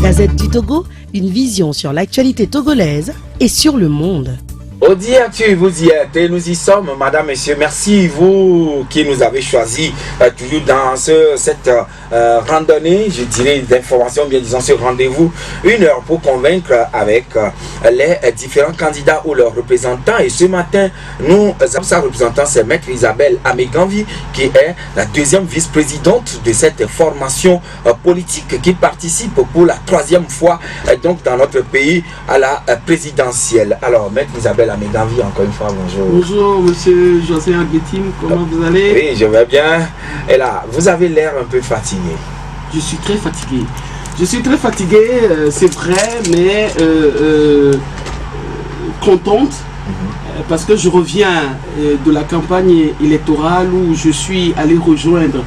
Gazette du Togo, une vision sur l'actualité togolaise et sur le monde. Audi Actu, vous y êtes et nous y sommes, madame, messieurs. Merci, vous qui nous avez choisi toujours dans cette randonnée, je dirais, d'information, bien disant, ce rendez-vous, 1 heure pour convaincre avec les différents candidats ou leurs représentants. Et ce matin, sa représentante, c'est Maître Isabelle Améganvi, qui est la 2e vice-présidente de cette formation politique qui participe pour la 3e fois donc dans notre pays à la présidentielle. Alors, Maître Isabelle Améganvi, encore une fois, bonjour. Bonjour, monsieur José Arguetime, comment vous allez? Oui, je vais bien. Et là, vous avez l'air un peu fatigué. Je suis très fatigué. Je suis très fatigué, c'est vrai, mais contente, parce que je reviens de la campagne électorale où je suis allé rejoindre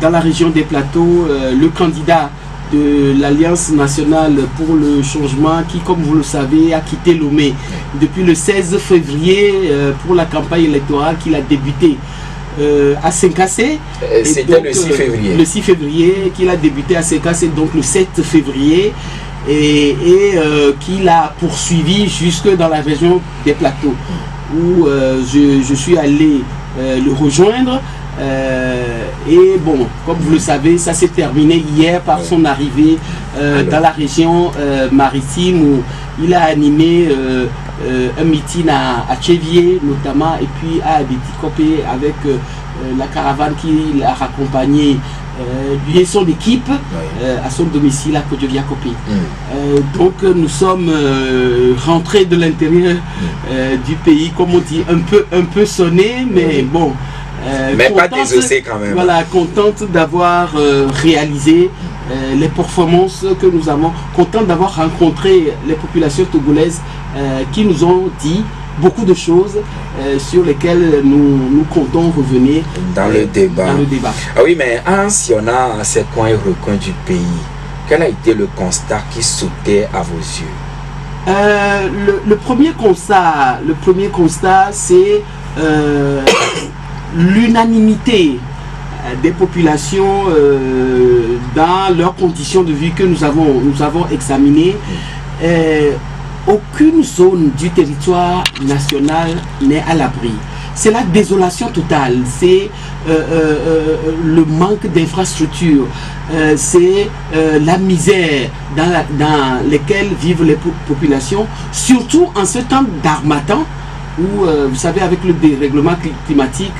dans la région des Plateaux le candidat de l'Alliance nationale pour le changement qui, comme vous le savez, a quitté Lomé depuis le 16 février pour la campagne électorale qu'il a débuté à Senkasé. C'était le 6 février. Le 6 février qu'il a débuté à Senkasé, donc le 7 février, et qu'il a poursuivi jusque dans la région des Plateaux, où je suis allé le rejoindre. Et bon, comme vous le savez, ça s'est terminé hier par son arrivée dans la région maritime où il a animé un meeting à Tchévier notamment, et puis à Abeti-Kopé avec la caravane qui l'a raccompagné, lui et son équipe, à son domicile à Kodjovia-Kopé. Donc nous sommes rentrés de l'intérieur du pays, comme on dit, un peu sonnés, mais bon. Mais pas désossé quand même. Voilà, contente d'avoir réalisé les performances que nous avons, contente d'avoir rencontré les populations togolaises qui nous ont dit beaucoup de choses sur lesquelles nous comptons revenir dans le débat. Ah oui, mais si on a ces coins et recoins du pays, quel a été le constat qui sautait à vos yeux? Le premier constat, c'est l'unanimité des populations dans leurs conditions de vie que nous avons examinées. Aucune zone du territoire national n'est à l'abri. C'est la désolation totale, c'est le manque d'infrastructures, c'est la misère dans laquelle vivent les populations, surtout en ce temps d'harmattan, où, vous savez, avec le dérèglement climatique,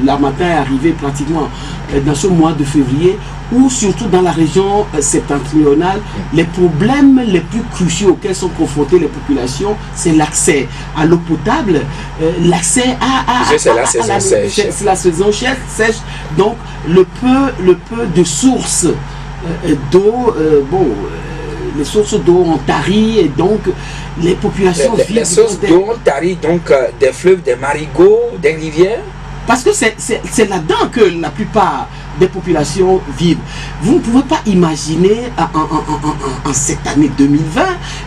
l'harmattan est arrivé pratiquement dans ce mois de février, ou surtout dans la région septentrionale, les problèmes les plus cruciaux auxquels sont confrontées les populations, c'est l'accès à l'eau potable, l'accès c'est la saison sèche. C'est la saison sèche, donc le peu de sources d'eau, les sources d'eau ont tari, et donc les populations vivent... Les sources d'eau ont tari, donc des fleuves, des marigots, des rivières? Parce que c'est là-dedans que la plupart des populations vivent. Vous ne pouvez pas imaginer en cette année 2020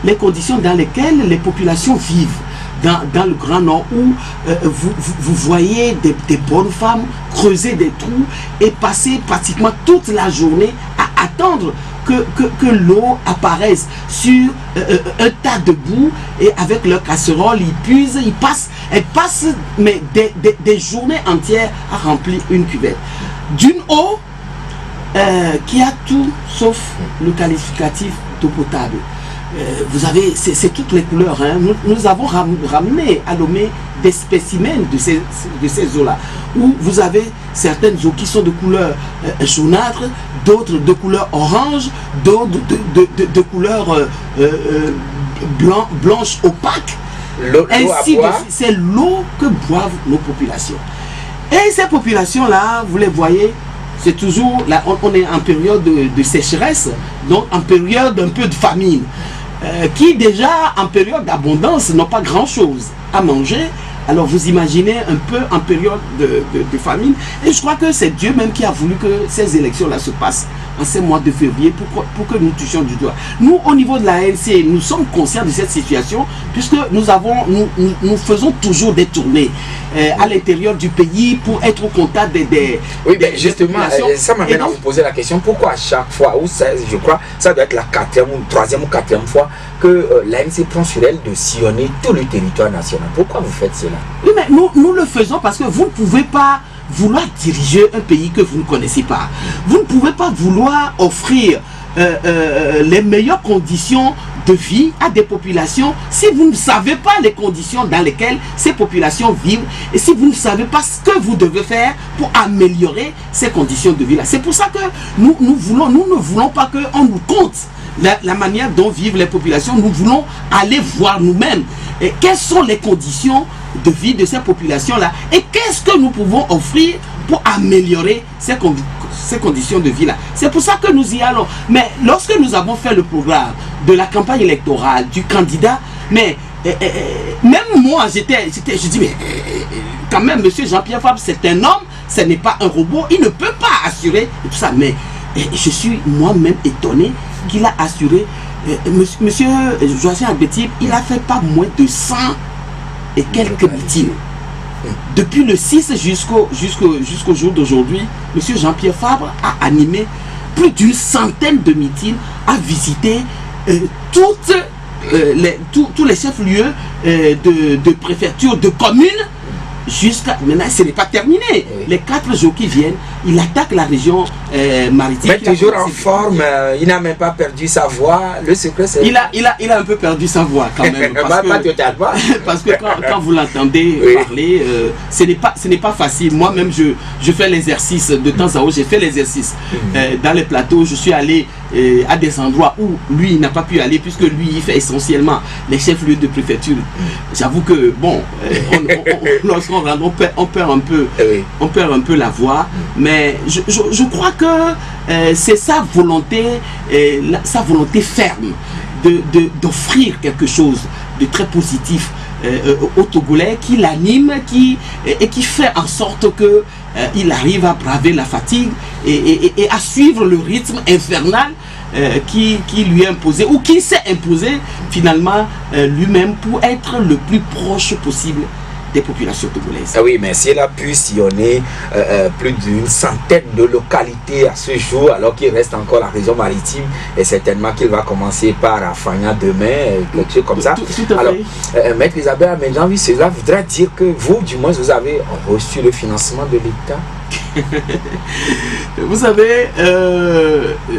les conditions dans lesquelles les populations vivent dans le Grand Nord, où vous voyez des bonnes femmes creuser des trous et passer pratiquement toute la journée à attendre que l'eau apparaisse sur un tas de boue, et avec leur casserole, ils puisent, elles passent mais des journées entières à remplir une cuvette. D'une eau qui a tout sauf le qualificatif d'eau potable. Vous avez, c'est toutes les couleurs. Hein. Nous avons ramené à Lomé des spécimens de ces eaux-là, où vous avez certaines eaux qui sont de couleur jaunâtre, d'autres de couleur orange, d'autres de couleur blanche opaque. Ainsi, c'est l'eau que boivent nos populations. Et ces populations-là, vous les voyez, c'est toujours, là, on est en période de sécheresse, donc en période un peu de famine, qui déjà en période d'abondance n'ont pas grand-chose à manger. Alors vous imaginez un peu en période de famine. Et je crois que c'est Dieu même qui a voulu que ces élections-là se passent en ces mois de février pour que nous touchions du doigt. Nous, au niveau de la ANC, nous sommes conscients de cette situation puisque nous faisons toujours des tournées à l'intérieur du pays pour être au contact des oui, mais justement, ça m'amène à vous poser la question, pourquoi à chaque fois, ou ça, je crois, ça doit être la troisième ou quatrième fois que l'ANC prend sur elle de sillonner tout le territoire national. Pourquoi vous faites cela? Oui, mais nous le faisons parce que vous ne pouvez pas vouloir diriger un pays que vous ne connaissez pas. Vous ne pouvez pas vouloir offrir les meilleures conditions de vie à des populations si vous ne savez pas les conditions dans lesquelles ces populations vivent et si vous ne savez pas ce que vous devez faire pour améliorer ces conditions de vie là. C'est pour ça que nous ne voulons pas qu'on nous compte la manière dont vivent les populations. Nous voulons aller voir nous-mêmes quelles sont les conditions de vie de ces populations là et qu'est-ce que nous pouvons offrir pour améliorer ces conditions de vie là. C'est pour ça que nous y allons. Mais lorsque nous avons fait le programme de la campagne électorale du candidat, mais même moi je dis mais quand même monsieur Jean-Pierre Fabre c'est un homme, ce n'est pas un robot, il ne peut pas assurer tout ça. Mais je suis moi-même étonné qu'il a assuré monsieur Joachim Agbetib, il a fait pas moins de 100 et quelques meetings. Depuis le 6 jusqu'au jour d'aujourd'hui, M. Jean-Pierre Fabre a animé plus d'une centaine de meetings, a visité tous les chefs-lieux de préfecture, de communes. Jusqu'à maintenant, ce n'est pas terminé. Oui. Les 4 jours qui viennent, il attaque la région maritime. Mais toujours en forme, il n'a même pas perdu sa voix. Le secret, c'est... Il a un peu perdu sa voix quand même. Parce que quand vous l'entendez parler, ce n'est pas facile. Moi-même, je fais l'exercice de temps à autre. J'ai fait l'exercice dans les plateaux. Je suis allé à des endroits où lui, il n'a pas pu aller puisque lui, il fait essentiellement les chefs-lieux de préfecture. J'avoue que, bon, lorsqu'on rentre, on perd un peu la voix. Mais je crois que c'est sa volonté ferme d'offrir quelque chose de très positif aux Togolais, qui l'anime et qui fait en sorte que il arrive à braver la fatigue et à suivre le rythme infernal qui lui est imposé ou qui s'est imposé finalement lui-même pour être le plus proche possible des populations togolaises. Ah oui, mais si elle a pu sillonner plus d'une centaine de localités à ce jour, alors qu'il reste encore la région maritime, et certainement qu'il va commencer par Afania demain, quelque chose comme ça. Tout à alors, fait. Maître Isabelle, maintenant, oui, cela voudrait dire que vous, du moins, vous avez reçu le financement de l'État. Vous savez,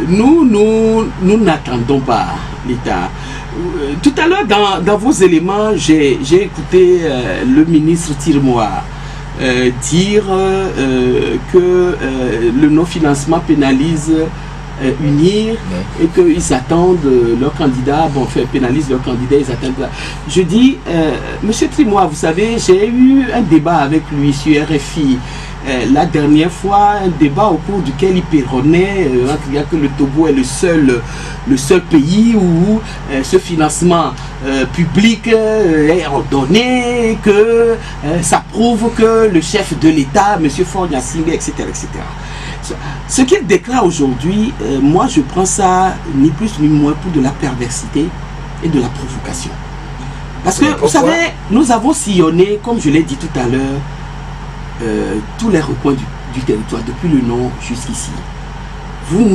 nous n'attendons pas l'État. Tout à l'heure, dans vos éléments, j'ai écouté le ministre Tirmoa dire que le non-financement pénalise Unir et qu'ils attendent leur candidat, pénalisent leur candidat, ils attendent là. Je dis, monsieur Tirmoa, vous savez, j'ai eu un débat avec lui sur RFI. La dernière fois, un débat au cours duquel il péronnait que le Togo est le seul pays où ce financement public est ordonné, que ça prouve que le chef de l'État, M. Faure Gnassingbé, etc., etc. Ce qu'il déclare aujourd'hui, moi je prends ça ni plus ni moins pour de la perversité et de la provocation. Parce que, vous savez, nous avons sillonné, comme je l'ai dit tout à l'heure, tous les recoins du territoire, depuis le nord jusqu'ici. Vous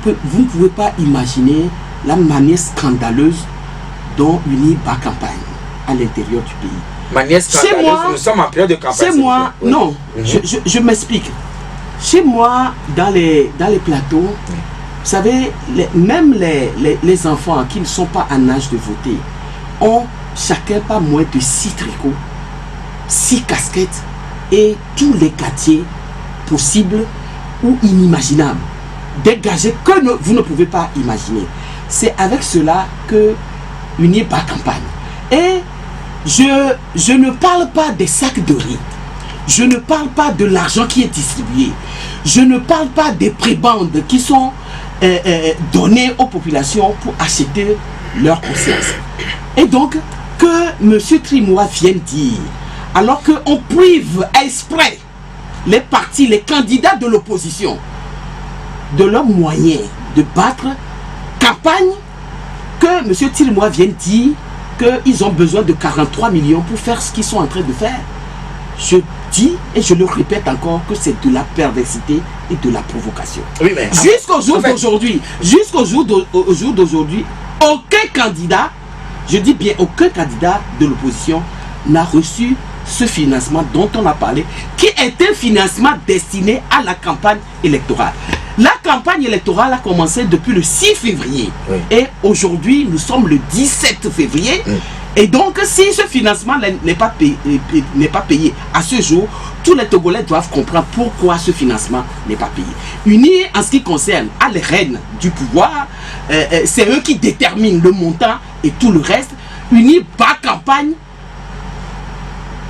ne pouvez pas imaginer la manière scandaleuse dont Unir bat campagne à l'intérieur du pays. Manière scandaleuse, nous sommes en période de campagne. C'est moi, non, je m'explique. Chez moi, dans les plateaux, vous savez, même les enfants qui ne sont pas en âge de voter ont chacun pas moins de 6 tricots, 6 casquettes, et tous les quartiers possibles ou inimaginables, dégagés que vous ne pouvez pas imaginer. C'est avec cela que Unir bat campagne. Et je ne parle pas des sacs de riz, je ne parle pas de l'argent qui est distribué, je ne parle pas des prébendes qui sont données aux populations pour acheter leur conscience. Et donc, que M. Tirmoa vienne dire, alors qu'on prive exprès les partis, les candidats de l'opposition de leurs moyens de battre campagne que M. Tilmoy vient dire qu'ils ont besoin de 43 millions pour faire ce qu'ils sont en train de faire. Je dis et je le répète encore que c'est de la perversité et de la provocation. Oui, mais jusqu'au jour d'aujourd'hui, aucun candidat, je dis bien aucun candidat de l'opposition n'a reçu ce financement dont on a parlé, qui est un financement destiné à la campagne électorale. La campagne électorale a commencé depuis le 6 février. Oui. Et aujourd'hui, nous sommes le 17 février. Oui. Et donc, si ce financement n'est pas payé à ce jour, tous les Togolais doivent comprendre pourquoi ce financement n'est pas payé. Unis, en ce qui concerne à les rênes du pouvoir, c'est eux qui déterminent le montant et tout le reste. Unis bat campagne,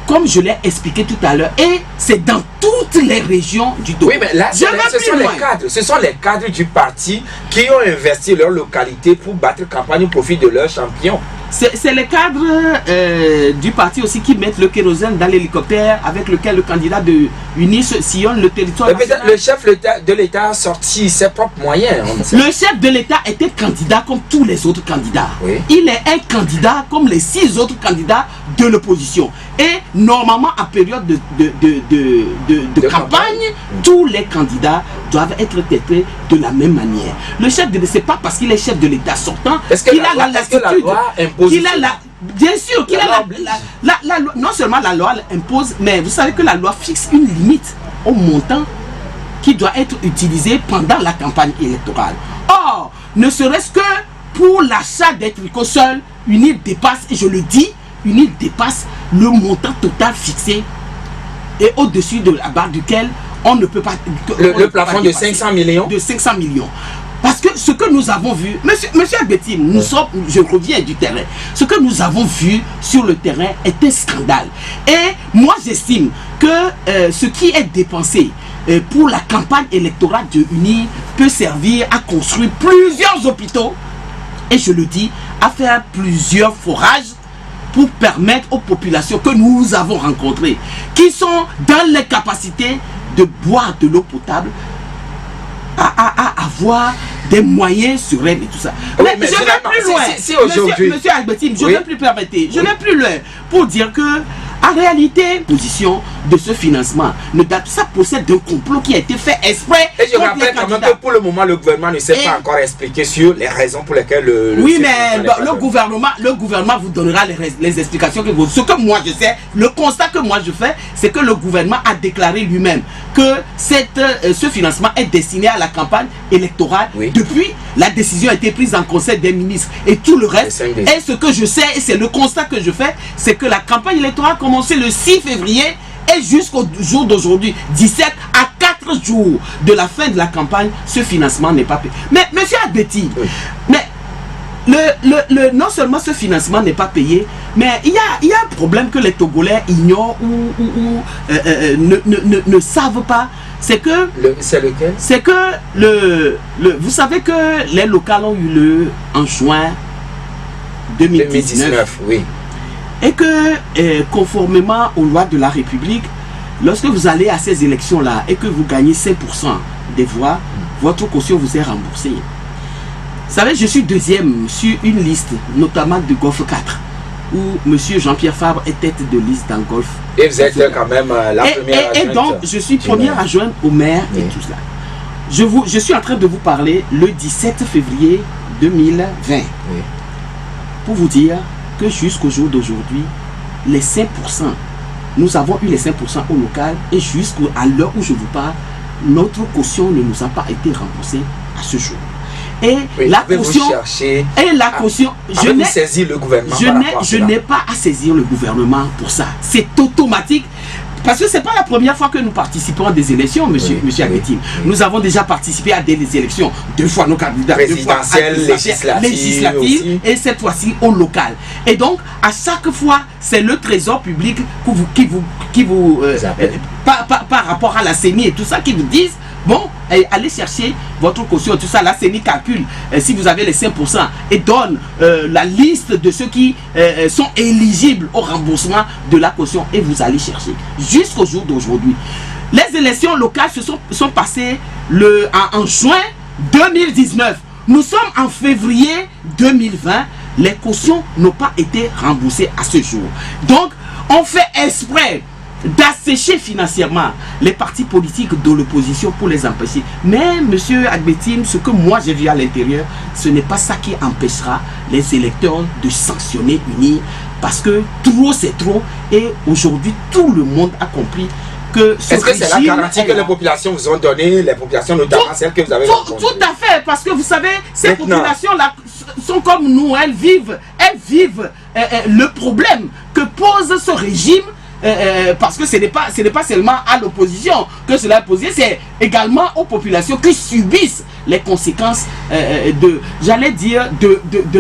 comme je l'ai expliqué tout à l'heure, et c'est dans toutes les régions du Togo. Oui, mais là, ce sont les cadres du parti qui ont investi leur localité pour battre campagne au profit de leur champion. C'est les cadres du parti aussi qui mettent le kérosène dans l'hélicoptère avec lequel le candidat de UNI sillonne le territoire national. Le chef de l'État a sorti ses propres moyens. Le chef de l'État était candidat comme tous les autres candidats. Oui. Il est un candidat comme les 6 autres candidats de l'opposition. Et normalement, en période de campagne, tous les candidats doivent être traités de la même manière. Le chef de l'État, c'est pas parce qu'il est chef de l'État sortant qu'il a la latitude. Bien sûr qu'il a la loi. Non seulement la loi impose, mais vous savez que la loi fixe une limite au montant qui doit être utilisé pendant la campagne électorale. Or, ne serait-ce que pour l'achat des tricots seuls, UNIL dépasse, et je le dis, UNIL dépasse le montant total fixé et au-dessus de la barre duquel on ne peut pas... Le plafond de 500 millions. De 500 millions. Parce que ce que nous avons vu, monsieur Agbeti, je reviens du terrain, ce que nous avons vu sur le terrain est un scandale. Et moi j'estime que ce qui est dépensé pour la campagne électorale de UNI peut servir à construire plusieurs hôpitaux, et je le dis, à faire plusieurs forages pour permettre aux populations que nous avons rencontrées, qui sont dans les capacités de boire de l'eau potable, à avoir des moyens sereins et tout ça. Oui, mais je vais plus loin. Si aujourd'hui... Monsieur Albertine, je vais plus permettre. Je vais plus loin pour dire que, en réalité, la position de ce financement ne date, ça possède d'un complot qui a été fait exprès. Et je rappelle quand même que pour le moment, le gouvernement ne s'est pas encore expliqué sur les raisons pour lesquelles oui, mais le gouvernement vous donnera les explications que vous... Ce que moi je sais, le constat que moi je fais, c'est que le gouvernement a déclaré lui-même que ce financement est destiné à la campagne électorale. Oui. Depuis, la décision a été prise en conseil des ministres et tout le reste. Et ce que je sais, et c'est le constat que je fais, c'est que la campagne électorale a commencé le 6 février et jusqu'au jour d'aujourd'hui, 17 à 4 jours de la fin de la campagne, ce financement n'est pas payé. Mais monsieur Agbeti, oui. Mais non seulement ce financement n'est pas payé, mais il y a un problème que les Togolais ignorent ou ne savent pas. C'est que... C'est lequel? C'est que vous savez que les locales ont eu lieu en juin 2019. Oui. Et que, conformément aux lois de la République, lorsque vous allez à ces élections-là et que vous gagnez 5% des voix, votre caution vous est remboursée. Vous savez, je suis deuxième sur une liste, notamment de Golf 4, où M. Jean-Pierre Fabre est tête de liste dans Golf. Et vous êtes quand même la première adjointe. Et donc, je suis première adjointe au maire et tout cela. Je suis en train de vous parler le 17 février 2020. Oui. Pour vous dire que jusqu'au jour d'aujourd'hui, les 5%, nous avons eu les 5% au local et jusqu'à l'heure où je vous parle, notre caution ne nous a pas été remboursée à ce jour. Et oui, la caution, je n'ai pas à saisir le gouvernement pour ça. C'est automatique. Parce que ce n'est pas la première fois que nous participons à des élections, monsieur Agbeti. Nous avons déjà participé à des élections, 2 fois nos candidats, présidentielles, législatives, et cette fois-ci au local. Et donc, à chaque fois, c'est le trésor public qui vous par rapport à la CENI et tout ça, qui vous disent, bon, allez chercher votre caution, tout ça. La CENI calcule si vous avez les 5% et donne la liste de ceux qui sont éligibles au remboursement de la caution et vous allez chercher. Jusqu'au jour d'aujourd'hui, Les élections locales sont passées en juin 2019. Nous sommes en février 2020. Les cautions n'ont pas été remboursées à ce jour. Donc, on fait exprès d'assécher financièrement les partis politiques de l'opposition pour les empêcher. Mais, monsieur Agbetim, ce que moi j'ai vu à l'intérieur, ce n'est pas ça qui empêchera les électeurs de sanctionner UNIR, parce que trop c'est trop, et aujourd'hui tout le monde a compris que ce Est-ce que c'est la garantie que les populations vous ont donnée, les populations notamment celles que vous avez rencontrées? Tout à fait, parce que vous savez, ces populations-là sont comme nous, elles vivent le problème que pose ce régime. Parce que ce n'est pas seulement à l'opposition que cela est posé, c'est également aux populations qui subissent les conséquences de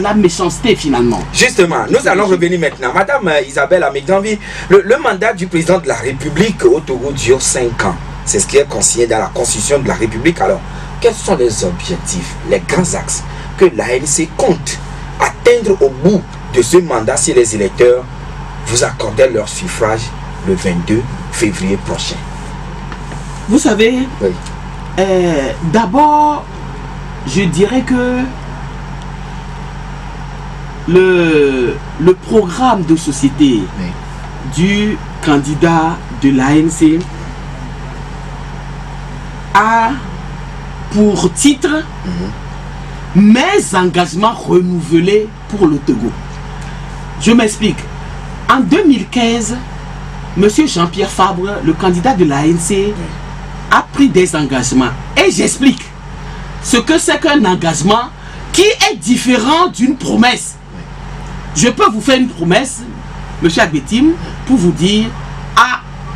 la méchanceté finalement. Justement, nous allons revenir maintenant. Madame Isabelle Amigdanvi, le mandat du président de la République au Togo dure 5 ans. C'est ce qui est consigné dans la Constitution de la République. Alors, quels sont les objectifs, les grands axes que l'ANC compte atteindre au bout de ce mandat si les électeurs vous accordaient leur suffrage le 22 février prochain? Vous savez, oui. D'abord, je dirais que le programme de société du candidat de l'ANC a pour titre mes engagements renouvelés pour le Togo. Je m'explique. En 2015, M. Jean-Pierre Fabre, le candidat de l'ANC, a pris des engagements. Et j'explique ce que c'est qu'un engagement qui est différent d'une promesse. Je peux vous faire une promesse, M. Agbetim, pour vous dire,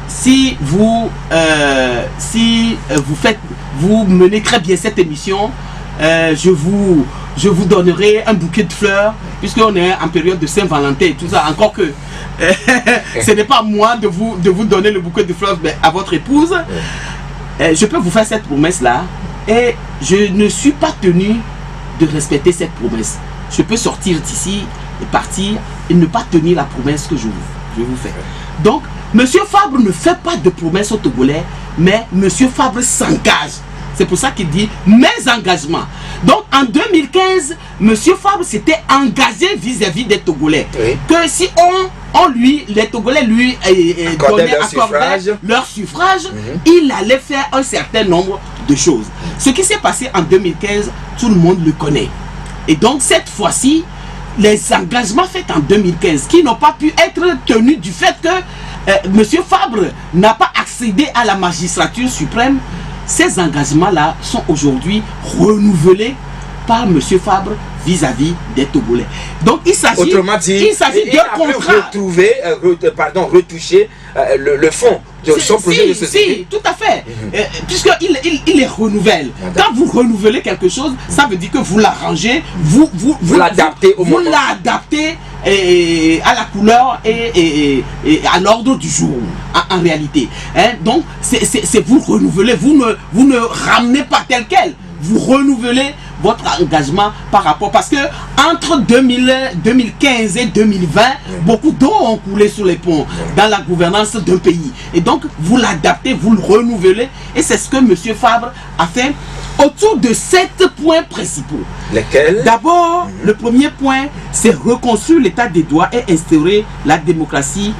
si vous menez très bien cette émission, je vous donnerai un bouquet de fleurs, puisqu'on est en période de Saint-Valentin et tout ça, encore que ce n'est pas moi de vous donner le bouquet de fleurs, mais à votre épouse. Je peux vous faire cette promesse-là, et je ne suis pas tenu de respecter cette promesse. Je peux sortir d'ici et partir et ne pas tenir la promesse que je vous fais. Donc, M. Fabre ne fait pas de promesse aux Togolais, mais M. Fabre s'engage. C'est pour ça qu'il dit mes engagements. Donc en 2015, M. Fabre s'était engagé vis-à-vis des Togolais. Oui. Que si les Togolais lui accordaient leur suffrage, il allait faire un certain nombre de choses. Ce qui s'est passé en 2015, tout le monde le connaît. Et donc cette fois-ci, les engagements faits en 2015, qui n'ont pas pu être tenus du fait que M. Fabre n'a pas accédé à la magistrature suprême, ces engagements-là sont aujourd'hui renouvelés par M. Fabre vis-à-vis des Togolais. Donc il s'agit d'un contrat. Retoucher le fond de son projet de société. Si, tout à fait. Puisqu'il les renouvelle. Quand vous renouvelez quelque chose, ça veut dire que vous l'arrangez, vous l'adaptez au moment. Vous l'adaptez à la couleur et à l'ordre du jour, en réalité. Donc, c'est vous renouveler, vous ne ramenez pas tel quel. Vous renouvelez votre engagement par rapport, parce que entre 2015 et 2020, beaucoup d'eau ont coulé sur les ponts dans la gouvernance d'un pays. Et donc, vous l'adaptez, vous le renouvelez, et c'est ce que M. Fabre a fait autour de 7 points principaux. Lesquels? D'abord, le premier point, c'est reconstruire l'état des droits et instaurer la démocratie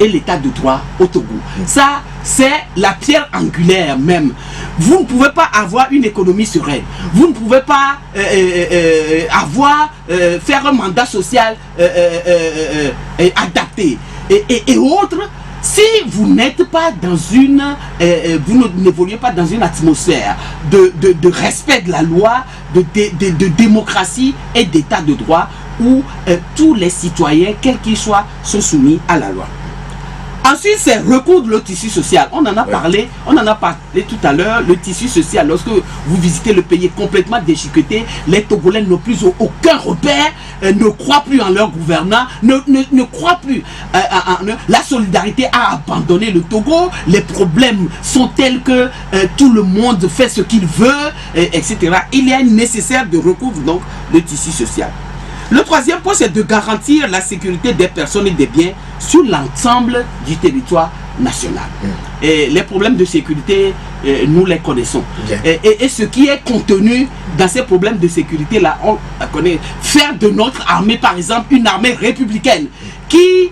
et l'état de droit au Togo. Ça, c'est la pierre angulaire même. Vous ne pouvez pas avoir une économie sereine. Vous ne pouvez pas faire un mandat social adapté et autres si vous n'êtes pas dans vous n'évoluez pas dans une atmosphère de respect de la loi, de démocratie et d'état de droit où tous les citoyens, quels qu'ils soient, sont soumis à la loi. Ensuite, c'est recoudre le tissu social. On en a parlé tout à l'heure. Le tissu social, lorsque vous visitez le pays, est complètement déchiqueté. Les Togolais n'ont plus aucun repère, ne croient plus en leur gouvernant, ne croient plus la solidarité a abandonné le Togo. Les problèmes sont tels que tout le monde fait ce qu'il veut, etc. Il est nécessaire de recoudre donc le tissu social. Le troisième point, c'est de garantir la sécurité des personnes et des biens sur l'ensemble du territoire nationale. Et les problèmes de sécurité, nous les connaissons. Et ce qui est contenu dans ces problèmes de sécurité-là, on connaît. Faire de notre armée, par exemple, une armée républicaine qui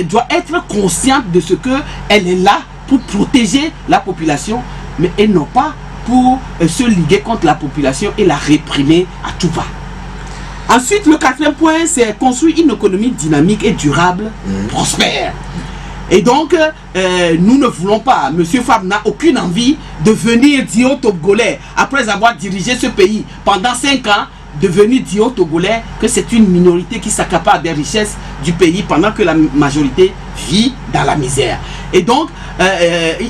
doit être consciente de ce qu'elle est là pour protéger la population, mais et non pas pour se liguer contre la population et la réprimer à tout va. Ensuite, le quatrième point, c'est construire une économie dynamique et durable, prospère. Et donc, nous ne voulons pas, M. Fabre n'a aucune envie de venir dire aux Togolais, après avoir dirigé ce pays pendant 5 ans, de venir dire aux Togolais que c'est une minorité qui s'accapare des richesses du pays pendant que la majorité vit dans la misère. Et donc,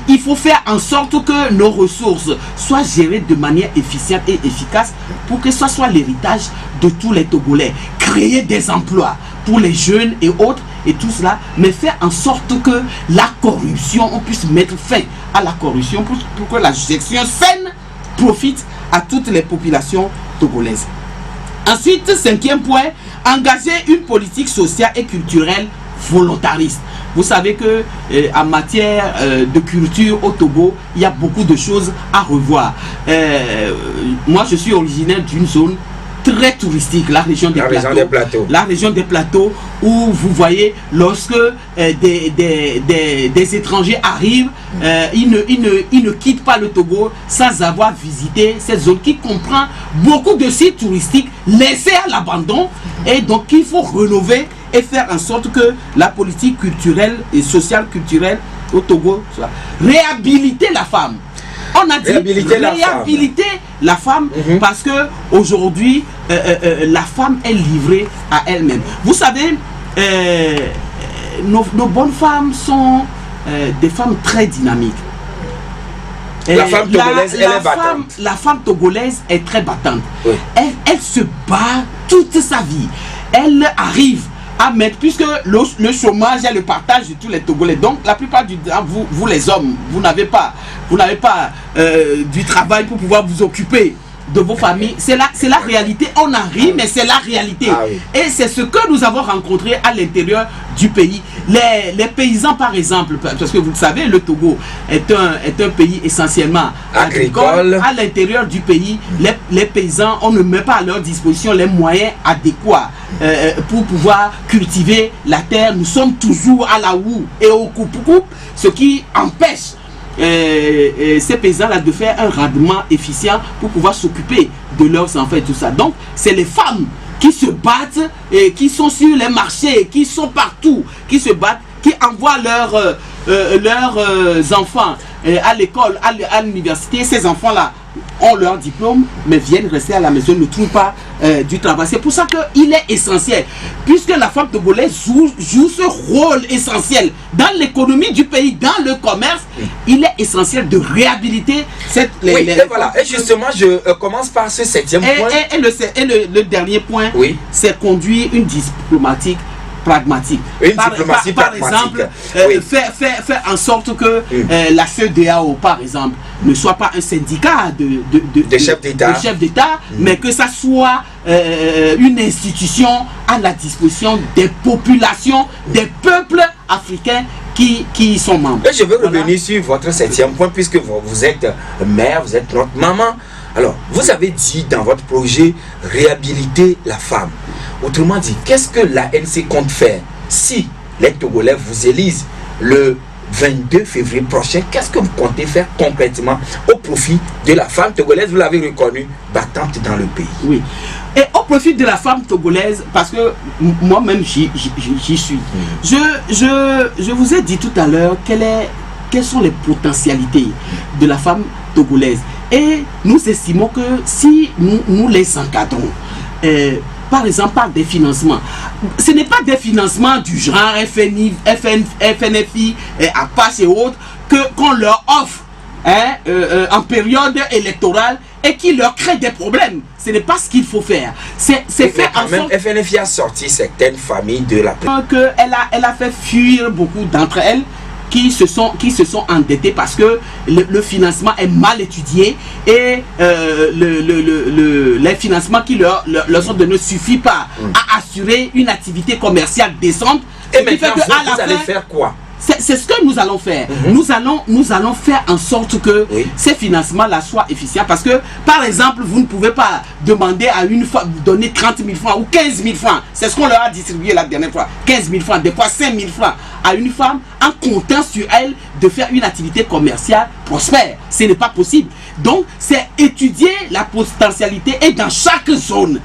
il faut faire en sorte que nos ressources soient gérées de manière efficiente et efficace pour que ce soit l'héritage de tous les Togolais. Créer des emplois pour les jeunes et autres et tout cela, mais faire en sorte que la corruption, on puisse mettre fin à la corruption pour que la gestion saine profite à toutes les populations togolaises. Ensuite, 5e point, engager une politique sociale et culturelle volontariste. Vous savez que en matière de culture au Togo, il y a beaucoup de choses à revoir. Moi, je suis originaire d'une zone très touristique, la région des plateaux. La région des plateaux, où vous voyez, lorsque des étrangers arrivent, ils ne quittent pas le Togo sans avoir visité cette zone qui comprend beaucoup de sites touristiques laissés à l'abandon, et donc il faut rénover et faire en sorte que la politique culturelle et sociale culturelle au Togo soit réhabiliter la femme. On a dit réhabiliter la femme parce que aujourd'hui la femme est livrée à elle-même. Vous savez, nos bonnes femmes sont des femmes très dynamiques. La femme togolaise, elle est battante. La femme togolaise est très battante. Oui. Elle se bat toute sa vie. Elle arrive à mettre, puisque le chômage est le partage de tous les Togolais. Donc la plupart du temps, vous les hommes, vous n'avez pas du travail pour pouvoir vous occuper de vos familles. C'est la réalité. On en rit, mais c'est la réalité. Oui. Et c'est ce que nous avons rencontré à l'intérieur du pays. Les paysans, par exemple, parce que vous le savez, le Togo est un pays essentiellement agricole. À l'intérieur du pays, les paysans, on ne met pas à leur disposition les moyens adéquats pour pouvoir cultiver la terre. Nous sommes toujours à la houe et au coupe-coupe, ce qui empêche ces paysans-là de faire un rendement efficient pour pouvoir s'occuper de leurs enfants et tout ça. Donc, c'est les femmes qui se battent et qui sont sur les marchés, qui sont partout, qui se battent, qui envoient leurs enfants à l'école, à l'université. Ces enfants-là ont leur diplôme, mais viennent rester à la maison, ne trouvent pas du travail. C'est pour ça qu'il est essentiel, puisque la femme togolaise joue ce rôle essentiel dans l'économie du pays, dans le commerce. Il est essentiel de réhabiliter voilà. Et justement, je commence par ce 7e point. Et le dernier point, c'est conduire une diplomatique pragmatique. Par exemple, faire en sorte que la CEDEAO, par exemple, ne soit pas un syndicat de chefs d'État, mais que ça soit une institution à la disposition des populations, des peuples africains qui y sont membres. Et je veux revenir sur votre 7e point, puisque vous êtes mère, vous êtes notre maman. Alors, vous avez dit dans votre projet réhabiliter la femme. Autrement dit, qu'est-ce que l'ANC compte faire si les Togolais vous élisent le 22 février prochain? Qu'est-ce que vous comptez faire concrètement au profit de la femme togolaise? Vous l'avez reconnue, battante dans le pays. Oui. Et au profit de la femme togolaise, parce que moi-même j'y suis. Je vous ai dit tout à l'heure quelles sont les potentialités de la femme togolaise. Et nous estimons que si nous les encadrons, par exemple par des financements, ce n'est pas des financements du genre FNFI, APACH et autres, qu'on leur offre en période électorale et qui leur crée des problèmes. Ce n'est pas ce qu'il faut faire. C'est faire en sorte... FNFI a sorti certaines familles de la... Elle a fait fuir beaucoup d'entre elles qui se sont endettés parce que le financement est mal étudié et les financements qui leur sont donnés ne suffisent pas à assurer une activité commerciale décente. Et maintenant, vous allez faire quoi? c'est ce que nous allons faire. Nous allons faire en sorte que ces financements-là soient efficients. Parce que, par exemple, vous ne pouvez pas demander à une femme, donner 30 000 francs ou 15 000 francs. C'est ce qu'on leur a distribué la dernière fois. 15 000 francs, des fois 5 000 francs à une femme en comptant sur elle de faire une activité commerciale prospère. Ce n'est pas possible. Donc, c'est étudier la potentialité et dans chaque zone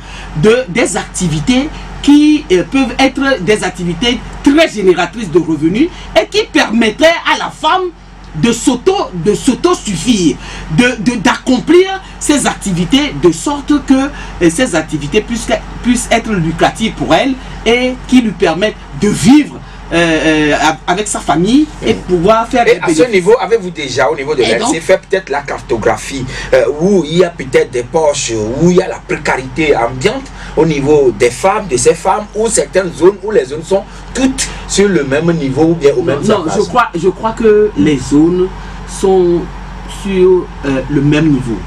des activités qui peuvent être des activités très génératrices de revenus et qui permettraient à la femme de s'auto-suffire, d'accomplir ces activités de sorte que ces activités puissent être lucratives pour elle et qui lui permettent de vivre avec sa famille et pouvoir faire et à ce niveau, avez-vous déjà au niveau de l'ANC fait peut-être la cartographie où il y a peut-être des poches, où il y a la précarité ambiante au niveau des femmes, de ces femmes, ou certaines zones où les zones sont toutes sur le même niveau ou bien au même Non, je crois que les zones sont sur le même niveau.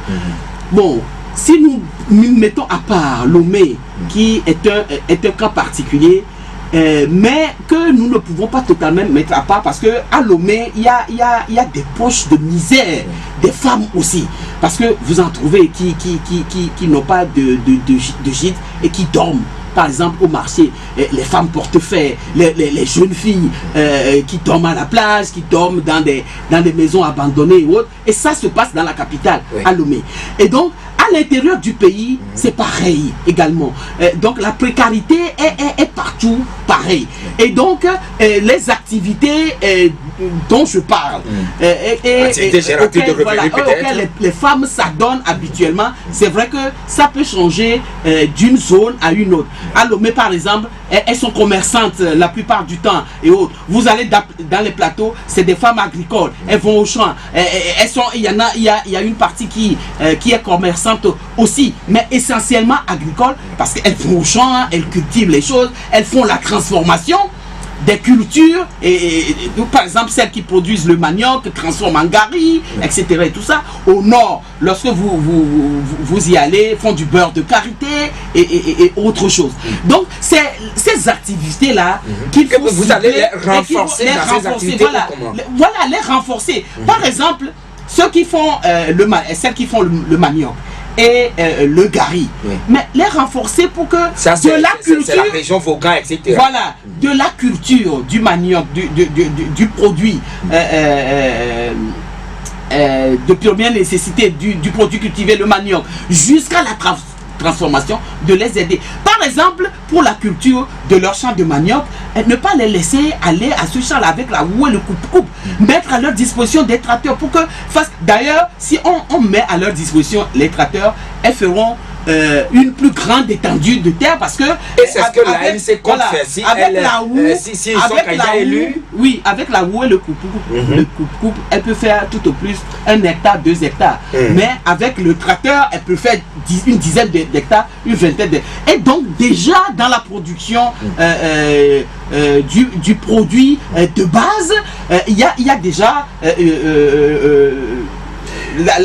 Bon, si nous mettons à part Lomé, qui est un cas particulier, mais que nous ne pouvons pas totalement mettre à part parce que à Lomé, il y a des poches de misère des femmes aussi. Parce que vous en trouvez qui n'ont pas de gîte et qui dorment. Par exemple, au marché, les femmes portefeuilles, les jeunes filles qui dorment à la plage, qui dorment dans des maisons abandonnées et autres. Et ça se passe dans la capitale, à Lomé. Et donc, à l'intérieur du pays, c'est pareil également. Donc, la précarité est partout pareil. Et donc, les activités dont je parle, auxquelles les femmes s'adonnent habituellement, c'est vrai que ça peut changer d'une zone à une autre. À Lomé, par exemple, elles sont commerçantes la plupart du temps et autres. Vous allez dans les plateaux, c'est des femmes agricoles. Elles vont au champ. Il y a une partie qui est commerçante aussi, mais essentiellement agricole parce qu'elles vont au champ, elles cultivent les choses, elles font la transformation des cultures et par exemple celles qui produisent le manioc transforment en gari, etc. et tout ça. Au nord, lorsque vous y allez, font du beurre de karité et autre chose. Donc c'est ces activités là qu'il faut vous allez les renforcer dans ces activités. Voilà, les renforcer. Par exemple, ceux qui font celles qui font le manioc et le gari, mais les renforcer pour que ça, de la culture, c'est la région Vaughan, etc. Voilà, de la culture du manioc, du produit de première nécessité, du produit cultivé, le manioc, jusqu'à la transformation, de les aider. Par exemple, pour la culture de leur champ de manioc, ne pas les laisser aller à ce champ avec la houe et le coupe-coupe, mettre à leur disposition des tracteurs pour que d'ailleurs, si on met à leur disposition les tracteurs, elles feront une plus grande étendue de terre parce que et c'est ce que l'ANC compte faire si avec la houe, si ils sont élus. Oui, avec la houe et le coupe-coupe, elle peut faire tout au plus 1 hectare, 2 hectares. Mais avec le tracteur, elle peut faire une dizaine d'hectares, une vingtaine d'hectares. Et donc déjà dans la production du produit de base, il y a déjà la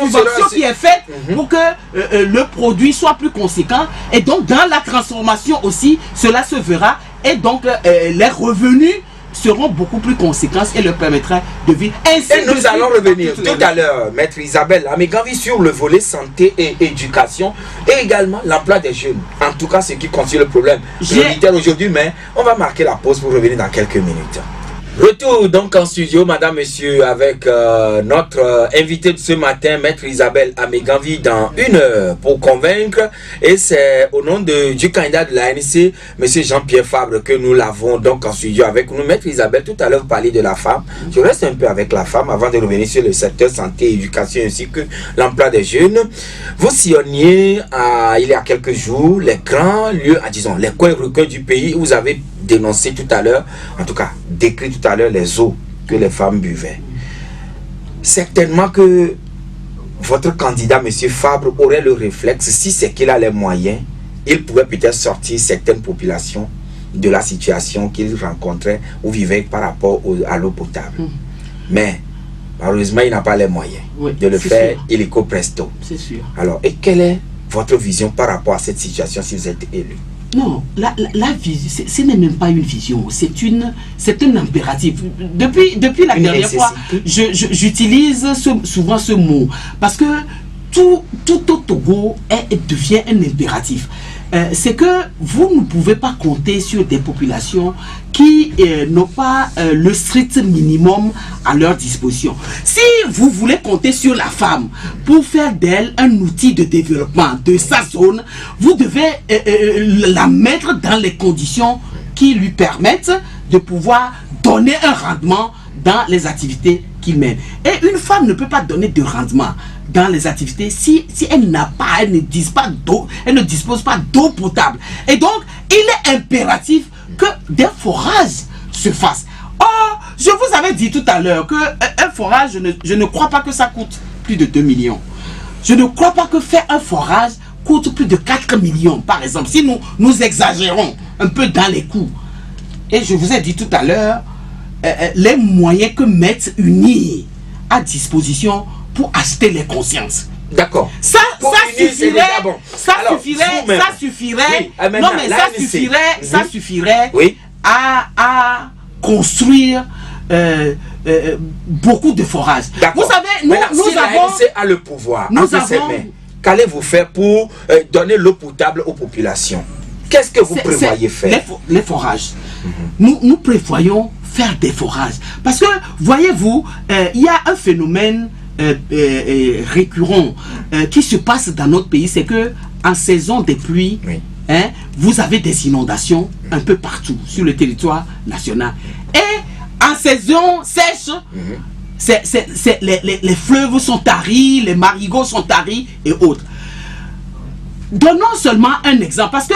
subvention qui est faite pour que le produit soit plus conséquent et donc dans la transformation aussi cela se verra et donc les revenus seront beaucoup plus conséquents et leur permettraient de vivre. Et nous allons revenir tout à l'heure, Maître Isabelle Ameganvi, sur le volet santé et éducation et également l'emploi des jeunes. En tout cas, ce qui constitue le problème prioritaire aujourd'hui, mais on va marquer la pause pour revenir dans quelques minutes. Retour donc en studio, madame, monsieur, avec notre invité de ce matin, Maître Isabelle Ameganvi, dans 1 heure pour convaincre. Et c'est au nom du candidat de l'ANC, monsieur Jean-Pierre Fabre, que nous l'avons donc en studio avec nous. Maître Isabelle, tout à l'heure, vous parliez de la femme. Je reste un peu avec la femme avant de revenir sur le secteur santé, éducation ainsi que l'emploi des jeunes. Vous sillonniez il y a quelques jours les grands lieux, disons, les coins recueils du pays où vous avez dénoncé tout à l'heure, en tout cas décrit tout à l'heure les eaux que les femmes buvaient. Certainement que votre candidat, monsieur Fabre, aurait le réflexe, si c'est qu'il a les moyens, il pourrait peut-être sortir certaines populations de la situation qu'ils rencontraient ou vivaient par rapport à l'eau potable. Mais malheureusement, il n'a pas les moyens de le faire illico presto. C'est sûr. Alors, et quelle est votre vision par rapport à cette situation si vous êtes élu? Non, la vision, ce n'est même pas une vision, c'est un impératif. Depuis la dernière fois, j'utilise souvent ce mot, parce que tout au Togo devient un impératif. C'est que vous ne pouvez pas compter sur des populations qui n'ont pas le strict minimum à leur disposition. Si vous voulez compter sur la femme pour faire d'elle un outil de développement de sa zone, vous devez la mettre dans les conditions qui lui permettent de pouvoir donner un rendement dans les activités qu'il mène. Et une femme ne peut pas donner de rendement dans les activités si elle ne dispose pas d'eau potable. Et donc, il est impératif que des forages se fassent. Or, je vous avais dit tout à l'heure qu'un forage, je ne crois pas que ça coûte plus de 2 millions. Je ne crois pas que faire un forage coûte plus de 4 millions, par exemple. Si nous exagérons un peu dans les coûts. Et je vous ai dit tout à l'heure, les moyens que mettent UNI à disposition pour acheter les consciences. D'accord. Ça suffirait. Bon. Ça suffirait. Oui, non mais ça suffirait oui. à construire beaucoup de forages. Vous savez, nous avons le pouvoir. Qu'allez-vous faire pour donner l'eau potable aux populations? Qu'est-ce que vous prévoyez faire? Les forages. Nous prévoyons faire des forages. Parce que, voyez-vous, il y a un phénomène récurrent qui se passe dans notre pays, c'est que en saison des pluies, oui. Vous avez des inondations un peu partout sur le territoire national. Et en saison sèche, les fleuves sont taris, les marigots sont taris et autres. Donnons seulement un exemple, parce que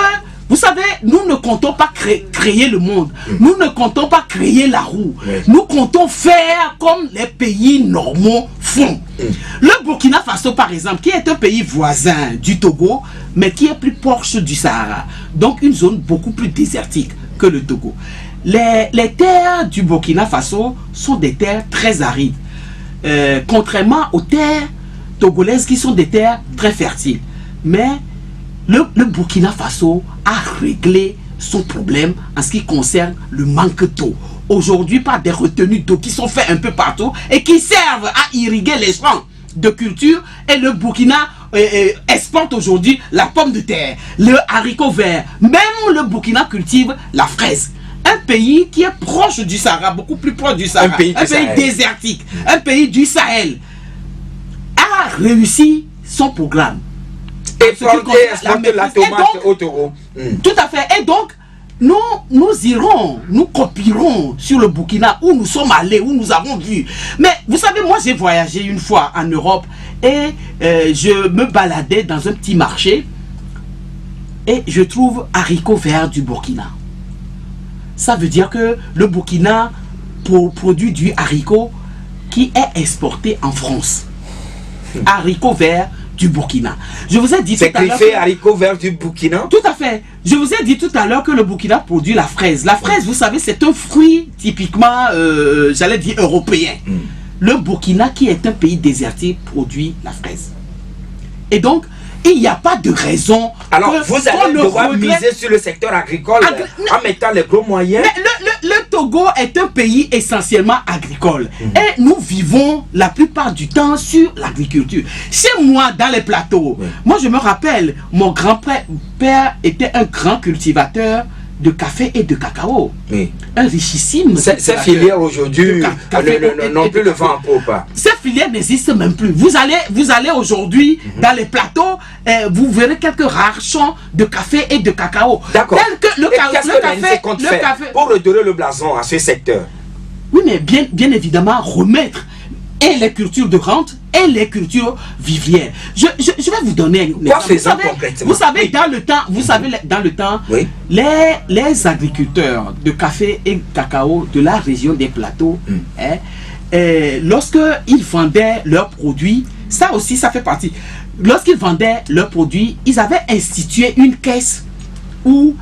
vous savez, nous ne comptons pas créer le monde. Nous ne comptons pas créer la roue. Nous comptons faire comme les pays normaux font. Le Burkina Faso, par exemple, qui est un pays voisin du Togo, mais qui est plus proche du Sahara. Donc une zone beaucoup plus désertique que le Togo. Les terres du Burkina Faso sont des terres très arides. Contrairement aux terres togolaises qui sont des terres très fertiles. Mais le Burkina Faso a réglé son problème en ce qui concerne le manque d'eau. Aujourd'hui, par des retenues d'eau qui sont faites un peu partout et qui servent à irriguer les champs de culture. Et le Burkina exporte aujourd'hui la pomme de terre, le haricot vert. Même le Burkina cultive la fraise. Un pays qui est proche du Sahara, beaucoup plus proche du Sahara, un pays désertique, un pays du Sahel, a réussi son programme. Et la tomate au Togo. Tout à fait. Et donc, nous copierons sur le Burkina où nous sommes allés, où nous avons vu. Mais vous savez, moi j'ai voyagé une fois en Europe et je me baladais dans un petit marché et je trouve haricots verts du Burkina. Ça veut dire que le Burkina produit du haricot qui est exporté en France. Haricots verts du Burkina. Je vous ai dit tout à l'heure. C'est haricots verts du Burkina? Tout à fait. Je vous ai dit tout à l'heure que le Burkina produit la fraise. La fraise, vous savez, c'est un fruit typiquement, j'allais dire, européen. Le Burkina, qui est un pays désertique, produit la fraise. Et donc, il n'y a pas de raison. Alors, vous allez devoir miser sur le secteur agricole en mettant les gros moyens. Mais le Togo est un pays essentiellement agricole. Et nous vivons la plupart du temps sur l'agriculture. Chez moi, dans les plateaux, moi je me rappelle, mon grand-père était un grand cultivateur de café et de cacao. Un richissime. Ces filières aujourd'hui n'ont plus le vent en poupe. Ces filières n'existent même plus. Vous allez aujourd'hui dans les plateaux, vous verrez quelques rares champs de café et de cacao. D'accord. Qu'est-ce que l'ANC compte faire pour redonner le blason à ce secteur? Oui, mais bien évidemment, remettre et les cultures de rente et les cultures vivrières. Je vais vous donner un exemple. Vous savez, dans le temps, oui. les agriculteurs de café et de cacao de la région des plateaux, lorsqu'ils vendaient leurs produits, ça aussi, ça fait partie. Lorsqu'ils vendaient leurs produits, ils avaient institué une caisse où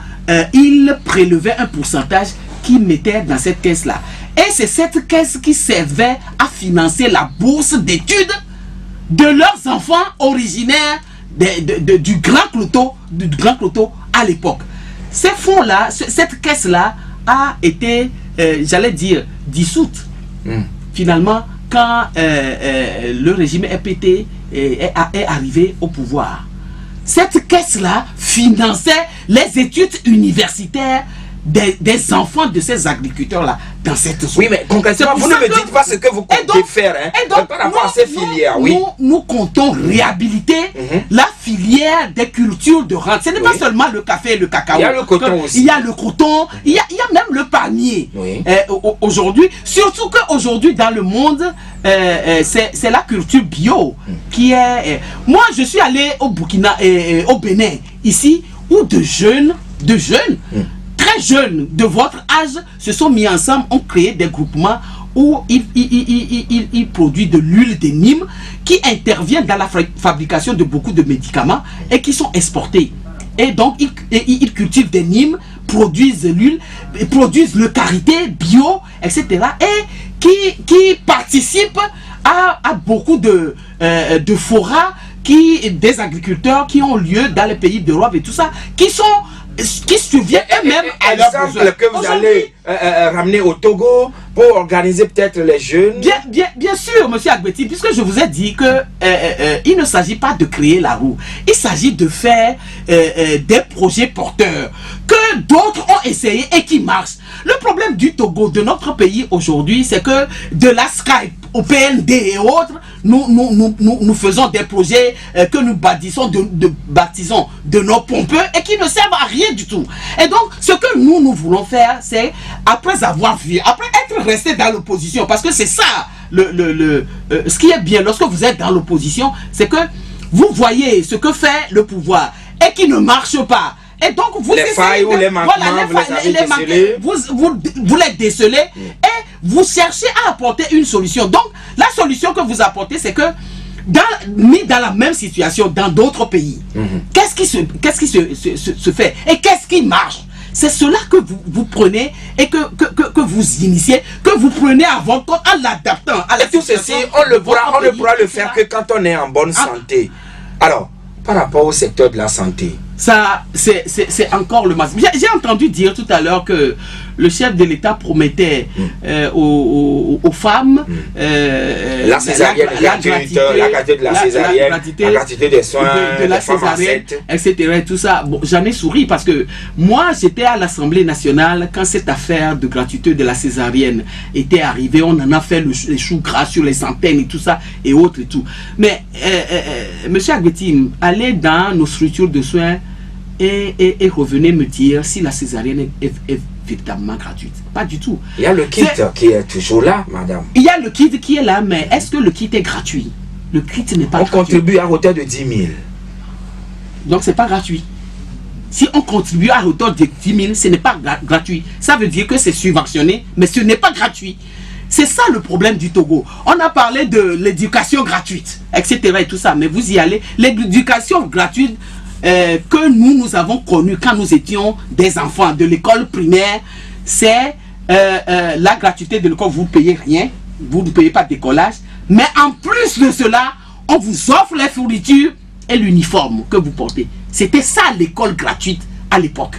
ils prélevaient un pourcentage qu'ils mettaient dans cette caisse-là. Et c'est cette caisse qui servait à financer la bourse d'études de leurs enfants originaires du Grand Cloto à l'époque. ces fonds-là, cette caisse-là a été, j'allais dire, dissoute. Finalement, quand le régime RPT est arrivé au pouvoir. Cette caisse-là finançait les études universitaires des enfants de ces agriculteurs-là dans cette zone. Oui, mais concrètement, vous ne me dites pas ce que vous comptez faire par rapport à ces filières. Nous comptons réhabiliter la filière des cultures de rente. Ce n'est pas seulement le café et le cacao. Il y a le coton aussi. Il y a le coton, il y a même le palmier. Aujourd'hui, surtout qu'aujourd'hui dans le monde, c'est la culture bio qui est... Moi, je suis allé au Burkina, au Bénin, ici, où de jeunes, très jeunes de votre âge se sont mis ensemble, ont créé des groupements où ils produisent de l'huile de Nîmes qui intervient dans la fabrication de beaucoup de médicaments et qui sont exportés. Et donc, ils cultivent des Nîmes, produisent l'huile, produisent le karité bio, etc. Et qui participent à beaucoup de forats des agriculteurs qui ont lieu dans les pays d'Europe et tout ça, qui surviennent eux-mêmes à leurs besoins. Exemple que vous allez ramener au Togo pour organiser peut-être les jeunes. Bien sûr, monsieur Agbeti, puisque je vous ai dit que il ne s'agit pas de créer la roue. Il s'agit de faire des projets porteurs que d'autres ont essayé et qui marchent. Le problème du Togo, de notre pays aujourd'hui, c'est que de la Skype au PND et autres, nous faisons des projets que nous baptisons de nos pompeux et qui ne servent à rien du tout. Et donc, ce que nous voulons faire, c'est, après avoir vu, après être resté dans l'opposition, parce que c'est ça, ce qui est bien lorsque vous êtes dans l'opposition, c'est que vous voyez ce que fait le pouvoir et qui ne marche pas. Et donc, vous les failles ou les manquements, vous les décelez et vous cherchez à apporter une solution. Donc, la solution que vous apportez, c'est que mis dans la même situation dans d'autres pays, qu'est-ce qui se fait et qu'est-ce qui marche? C'est cela que vous prenez et que vous initiez, que vous prenez à votre compte en l'adaptant à la tout ceci, on ne pourra le faire que quand on est en bonne santé. Alors, par rapport au secteur de la santé, ça, c'est encore le masque. J'ai entendu dire tout à l'heure que le chef de l'État promettait aux femmes la césarienne, la gratuité de la césarienne, la gratuité des soins de la césarienne, etc. Et tout ça. Bon, j'en ai souri parce que moi, j'étais à l'Assemblée nationale quand cette affaire de gratuité de la césarienne était arrivée. On en a fait les choux gras sur les centaines et tout ça et autres et tout. Mais, monsieur Agbeti, allez dans nos structures de soins et revenez me dire si la césarienne est véritablement gratuite. Pas du tout. Il y a le kit qui est toujours là, madame. Il y a le kit qui est là, mais est-ce que le kit est gratuit? Le kit n'est pas gratuit. On contribue à hauteur de 10 000. Donc, c'est pas gratuit. Si on contribue à hauteur de 10 000, ce n'est pas gratuit. Ça veut dire que c'est subventionné, mais ce n'est pas gratuit. C'est ça le problème du Togo. On a parlé de l'éducation gratuite, etc. et tout ça, mais vous y allez. L'éducation gratuite que nous avons connue quand nous étions des enfants de l'école primaire, c'est la gratuité de l'école. Vous ne payez rien, vous ne payez pas de décollage, mais en plus de cela, on vous offre les fournitures et l'uniforme que vous portez. C'était ça l'école gratuite à l'époque.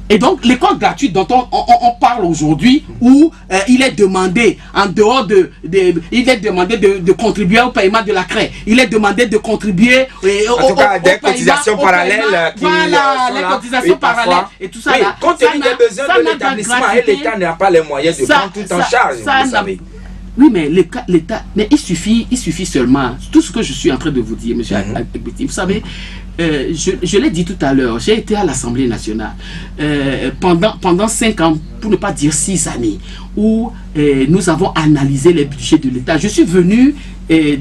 Et donc l'école gratuite dont on parle aujourd'hui, où il est demandé en dehors il est demandé de contribuer au paiement de la craie, il est demandé de contribuer en tout cas des cotisations parallèles, voilà, les cotisations parallèles et tout ça. Oui, compte tenu des besoins de l'établissement, et l'État n'a pas les moyens de prendre tout en charge, vous savez. Oui, mais l'État, il suffit seulement, tout ce que je suis en train de vous dire, monsieur Agbeti, vous savez, je l'ai dit tout à l'heure, j'ai été à l'Assemblée nationale pendant 5 ans, pour ne pas dire 6 années, où nous avons analysé les budgets de l'État. Je suis venu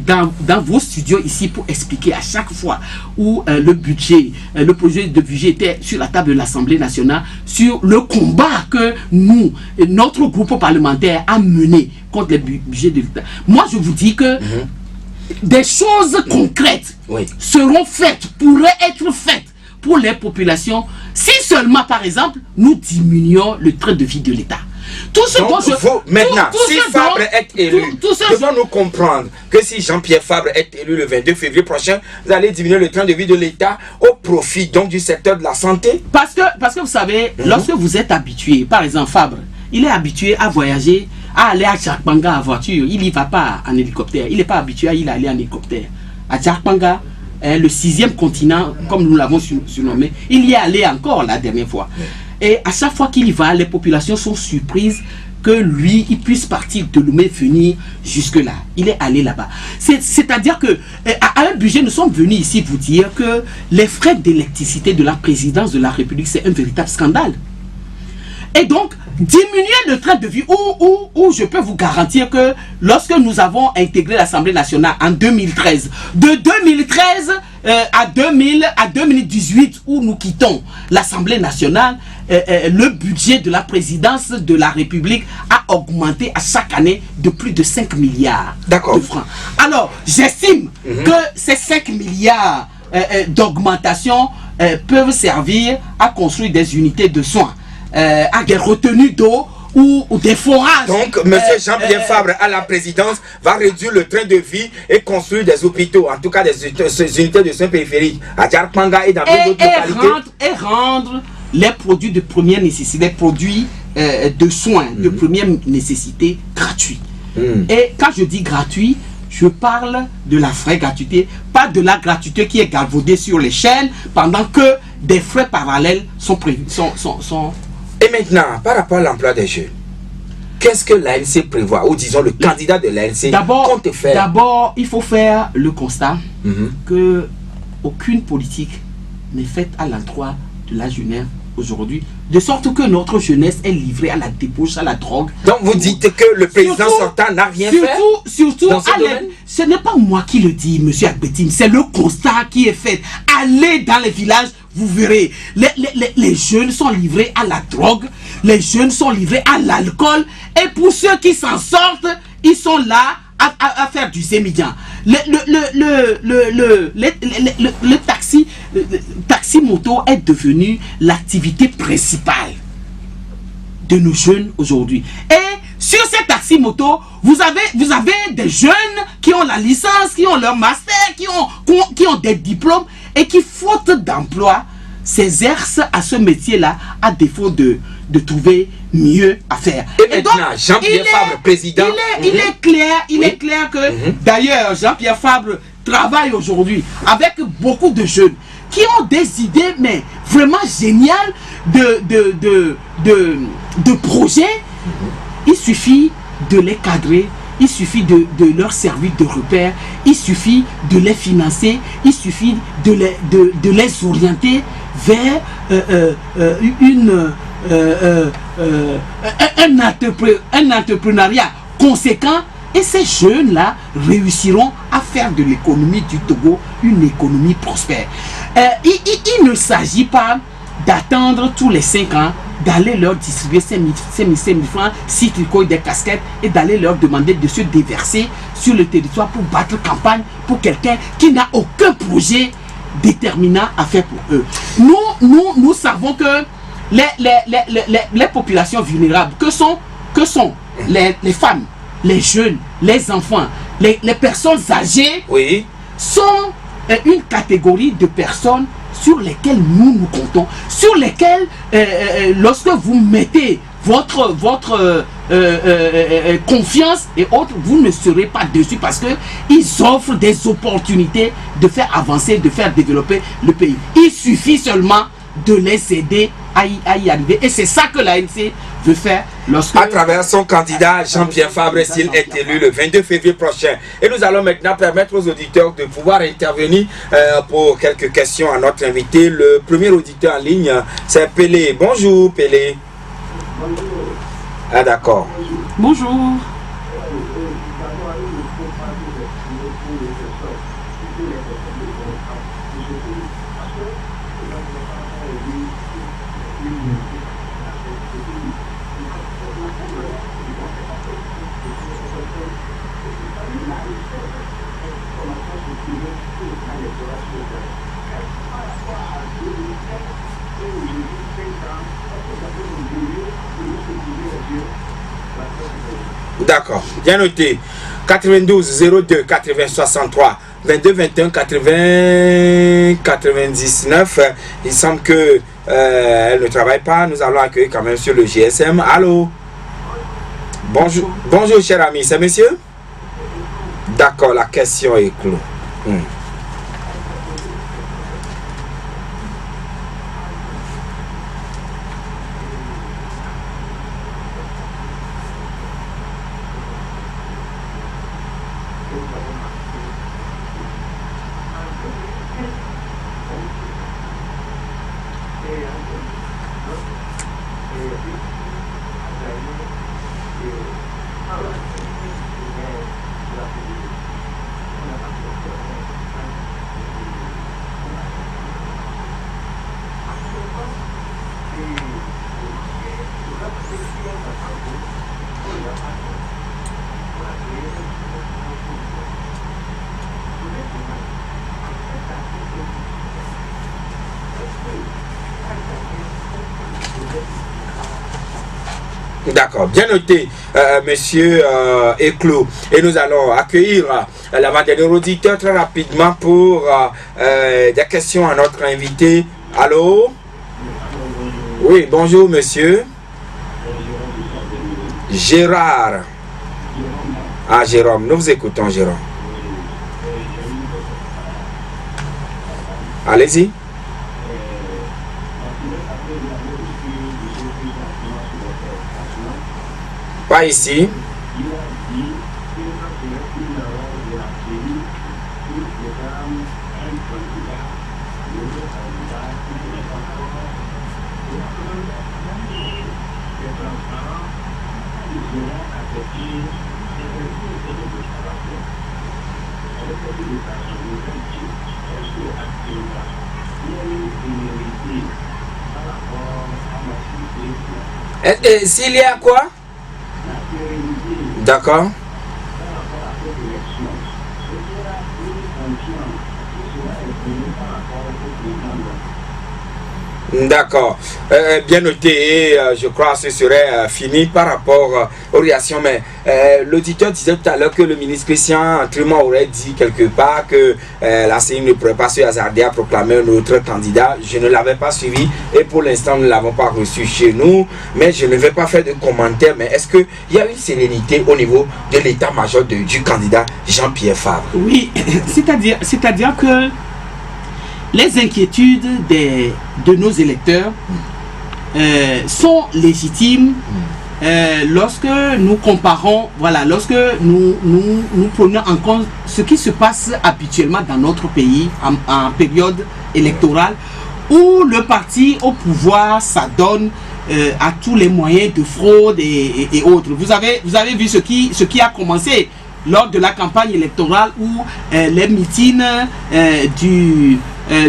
dans vos studios ici pour expliquer à chaque fois où le projet de budget était sur la table de l'Assemblée nationale, sur le combat que notre groupe parlementaire a mené contre les budgets de l'État. Moi, je vous dis que des choses concrètes seront faites, pourraient être faites pour les populations, si seulement, par exemple, nous diminuons le train de vie de l'État. Tout ce Donc, dont je... maintenant, tout si ce Fabre dont- est élu, tout ce devons-nous comprendre que si Jean-Pierre Fabre est élu le 22 février prochain, vous allez diminuer le train de vie de l'État au profit donc du secteur de la santé? Parce que vous savez, lorsque vous êtes habitué, par exemple Fabre, il est habitué à voyager, à aller à Djakpanga en voiture. Il n'y va pas en hélicoptère. Il n'est pas habitué à y aller en hélicoptère. À Djakpanga, le 6e continent, comme nous l'avons surnommé, il y est allé encore la dernière fois. Et à chaque fois qu'il y va, les populations sont surprises que lui, il puisse partir de Lomé, venir jusque-là. Il est allé là-bas. C'est-à-dire que, à un budget, nous sommes venus ici vous dire que les frais d'électricité de la présidence de la République, c'est un véritable scandale. Et donc, diminuer le train de vie, où je peux vous garantir que lorsque nous avons intégré l'Assemblée nationale en 2013, de 2013 à 2018, où nous quittons l'Assemblée nationale, le budget de la présidence de la République a augmenté à chaque année de plus de 5 milliards de francs. Alors, j'estime que ces 5 milliards d'augmentation peuvent servir à construire des unités de soins, à des retenues d'eau ou des forages. Donc, M. Jean-Pierre Fabre à la présidence va réduire le train de vie et construire des hôpitaux, en tout cas des unités de soins périphériques à Djarpanga et dans d'autres localités. Et rendre les produits de première nécessité, les produits de soins de première nécessité gratuits. Et quand je dis gratuit, je parle de la vraie gratuité, pas de la gratuité qui est galvaudée sur les chaînes pendant que des frais parallèles sont prévus. Et maintenant, par rapport à l'emploi des jeunes, qu'est-ce que l'ANC prévoit, ou disons le candidat de l'ANC compte faire? D'abord, il faut faire le constat que aucune politique n'est faite à l'endroit de la jeunesse aujourd'hui, de sorte que notre jeunesse est livrée à la débauche, à la drogue. Donc vous dites que le président sortant n'a rien fait surtout dans ce domaine? Ce n'est pas moi qui le dis, monsieur Agbetine, c'est le constat qui est fait. Allez dans les villages, vous verrez, les jeunes sont livrés à la drogue, les jeunes sont livrés à l'alcool, et pour ceux qui s'en sortent, ils sont là à faire du sémillant. Le taxi moto est devenu l'activité principale de nos jeunes aujourd'hui. Et sur ces taxis moto, vous avez des jeunes qui ont la licence, qui ont leur master, qui ont des diplômes et qui, faute d'emploi, s'exercent à ce métier-là à défaut de trouver mieux à faire. Et maintenant, Jean-Pierre Fabre, président... Il est clair que, d'ailleurs, Jean-Pierre Fabre travaille aujourd'hui avec beaucoup de jeunes qui ont des idées, mais vraiment géniales de projets. Il suffit de les cadrer, il suffit de leur servir de repère, il suffit de les financer, il suffit de les orienter vers un entrepreneuriat conséquent, et ces jeunes-là réussiront à faire de l'économie du Togo une économie prospère. Il ne s'agit pas d'attendre tous les 5 ans, d'aller leur distribuer 5 000 francs, 6 tricots, des casquettes, et d'aller leur demander de se déverser sur le territoire pour battre campagne pour quelqu'un qui n'a aucun projet déterminant à faire pour eux. Nous savons que les populations vulnérables, que sont les femmes, les jeunes, les enfants, les personnes âgées, sont une catégorie de personnes sur lesquelles nous comptons, sur lesquelles lorsque vous mettez votre confiance et autres, vous ne serez pas dessus, parce que ils offrent des opportunités de faire avancer, de faire développer le pays. Il suffit seulement de les aider à y arriver, et c'est ça que l'ANC veut faire à travers son candidat Jean-Pierre Fabre, s'il est élu le 22 février prochain. Et nous allons maintenant permettre aux auditeurs de pouvoir intervenir pour quelques questions à notre invité. Le premier auditeur en ligne, c'est Pelé. Bonjour Pelé. Bonjour. Ah d'accord. Bonjour. D'accord, bien noté. 92 02 80 63 22 21 80 99. Il semble que elle ne travaille pas. Nous allons accueillir quand même sur le GSM. Allô? Bonjour, bonjour cher ami, c'est monsieur? D'accord, la question est close. D'accord, bien noté, monsieur Eclos. Et nous allons accueillir l'avant-dernier auditeur très rapidement pour des questions à notre invité. Allô? Oui, bonjour monsieur. Gérard. Ah, Jérôme, nous vous écoutons, Jérôme. Allez-y. Pas ici. S'il y a quoi? D'accord. D'accord. Bien noté, je crois que ce serait fini par rapport aux réactions. Mais l'auditeur disait tout à l'heure que le ministre Christian Truman aurait dit quelque part que la CENI ne pourrait pas se hasarder à proclamer un autre candidat. Je ne l'avais pas suivi et pour l'instant nous ne l'avons pas reçu chez nous. Mais je ne vais pas faire de commentaires. Mais est-ce qu'il y a une sérénité au niveau de l'état-major du candidat Jean-Pierre Fabre? Oui, c'est-à-dire que les inquiétudes de nos électeurs sont légitimes lorsque nous comparons, voilà, lorsque nous prenons en compte ce qui se passe habituellement dans notre pays en période électorale où le parti au pouvoir s'adonne à tous les moyens de fraude et autres. Vous avez vu ce qui a commencé lors de la campagne électorale où les meetings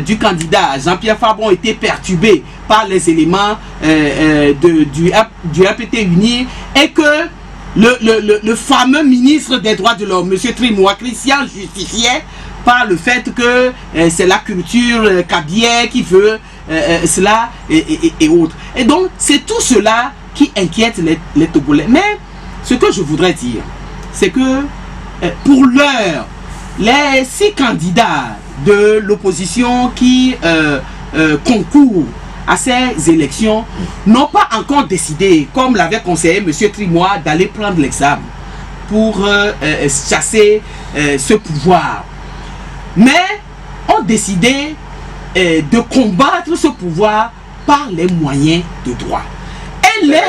du candidat Jean-Pierre Fabre ont été perturbés par les éléments du RPT uni et que le fameux ministre des droits de l'homme, M. Trimois Christian, justifiait par le fait que c'est la culture cabière qui veut cela et autres. Et donc c'est tout cela qui inquiète les Togolais. Mais ce que je voudrais dire, c'est que pour l'heure, les 6 candidats de l'opposition qui concourent à ces élections n'ont pas encore décidé, comme l'avait conseillé M. Trimois, d'aller prendre l'examen pour chasser ce pouvoir. Mais ont décidé de combattre ce pouvoir par les moyens de droit.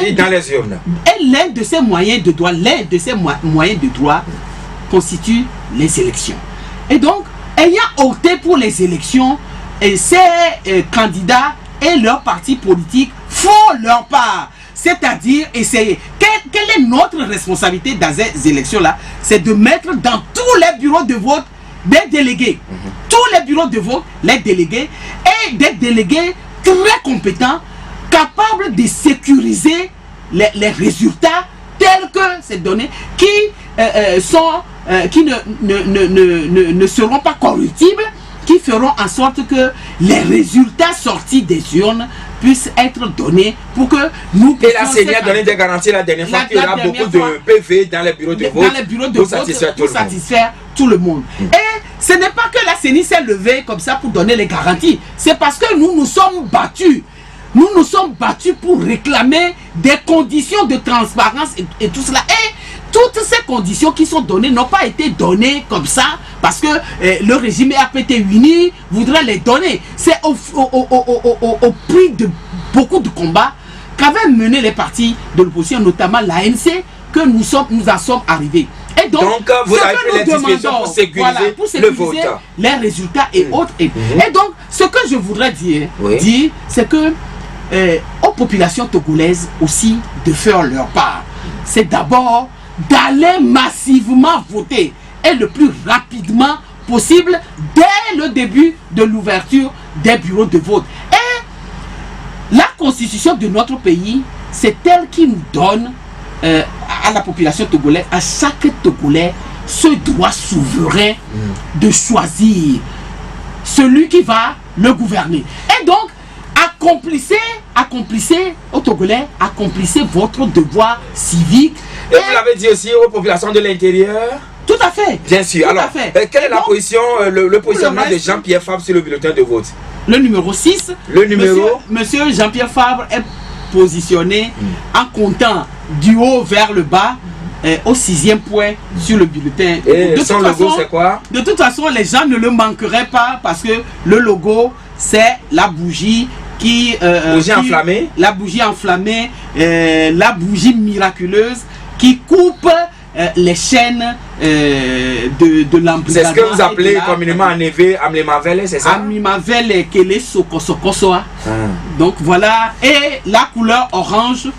Et dans les urnes. Et l'un de ces moyens de droit, constitue les élections. Et donc, ayant opté pour les élections, ces candidats et leurs partis politiques font leur part. C'est-à-dire essayer. Quelle est notre responsabilité dans ces élections-là? C'est de mettre dans tous les bureaux de vote des délégués. Tous les bureaux de vote, les délégués, et des délégués très compétents, capables de sécuriser les résultats tels que ces données qui ne seront pas corruptibles qui feront en sorte que les résultats sortis des urnes puissent être donnés pour que nous puissions... Et la CENI a donné des garanties la dernière fois qu'il y aura beaucoup de PV dans les bureaux de vote pour satisfaire tout le monde. Et ce n'est pas que la CENI s'est levée comme ça pour donner les garanties. C'est parce que nous nous sommes battus. Nous nous sommes battus pour réclamer des conditions de transparence et tout cela. Et toutes ces conditions qui sont données n'ont pas été données comme ça parce que le régime RPT uni voudrait les donner. C'est au prix de beaucoup de combats qu'avaient mené les partis de l'opposition, notamment l'ANC, que nous en sommes arrivés. Et donc vous avez fait les discussions pour sécuriser le vote, les résultats et autres. Et donc, ce que je voudrais dire, c'est que aux populations togolaises aussi de faire leur part. C'est d'abord d'aller massivement voter et le plus rapidement possible dès le début de l'ouverture des bureaux de vote. Et la constitution de notre pays, c'est elle qui nous donne à la population togolaise, à chaque Togolais, ce droit souverain de choisir celui qui va le gouverner. Et donc, accomplissez aux Togolais, accomplissez votre devoir civique. Et vous l'avez dit aussi aux populations de l'intérieur? Tout à fait. Bien sûr. Alors, quelle est la position, le positionnement de Jean-Pierre Fabre sur le bulletin de vote? Le numéro 6. Le numéro? Monsieur Jean-Pierre Fabre est positionné en comptant du haut vers le bas au 6e point sur le bulletin. Et son logo, c'est quoi? De toute façon, les gens ne le manqueraient pas parce que le logo, c'est la bougie enflammée. La bougie enflammée, la bougie miraculeuse qui coupe les chaînes de l'embrigadement. C'est ce que vous appelez communément en éveil Amlemavele, c'est ça? Amlemavele Kele Sokosokosoa. Donc voilà, et la couleur orange